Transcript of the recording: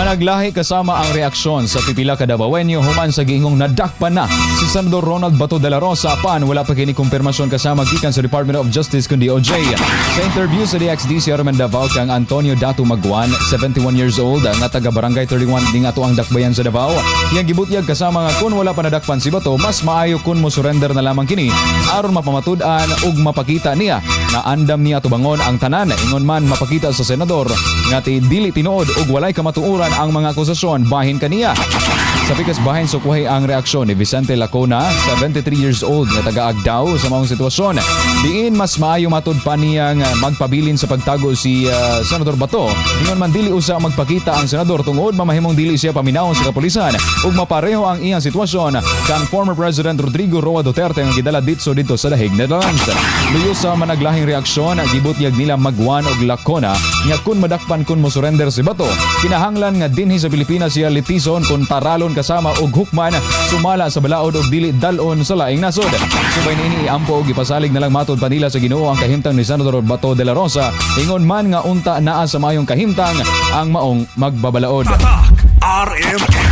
Managlahi kasama ang reaksyon sa pipila ka Davaoenyo human sa giingong nadakpan na si Senador Ronald Bato de la Rosa apan wala pa kini kumpirmasyon kasama gikan sa Department of Justice kundi DOJ. Sa interview sa DXD Chairman Davao kang Antonio Datu Maguan, 71 years old, nga taga Barangay 31 ding ato ang dakbayan sa Davao. Yang gibutyag kasama nga kun wala pa nadakpan si Bato, mas maayo kun mo surrender na lamang kini aron mapamatud-an ug mapakita niya na andam niya tubangon ang tanan ingon man mapakita sa senador nga dili tinuod ug walay kamatuoran ang mga akusasyon bahin kaniya. Sa pikas bahin sukuhay ang reaksyon ni Vicente Lacona, 73 years old nga taga Agdao sa maong sitwasyon. Diin mas maayo matud pa niyang magpabilin sa pagtago si Senador Bato. Ingon man dili usa magpakita ang senador tungod mamahimong dili siya paminawon sa kapulisan ug mapareho ang iyang sitwasyon kang former President Rodrigo Roa Duterte nga gidala dito sa Dahig, Netherlands. Luyo sa managlahing reaksyon, gibutyag nila Maguan ug Lacona nga kun madakpan kun mo surrender si Bato, kinahanglan nga dinhi sa Pilipinas siya litison kun taralon kasama og hukman sumala sa balaod og dili dalon sa laing nasod. Subay niini iampo og ipasalig na lang matud pa nila sa Ginoo ang kahimtang ni Senador Bato de la Rosa ingon man nga unta naa sa mayong kahimtang ang maong magbabalaod. RM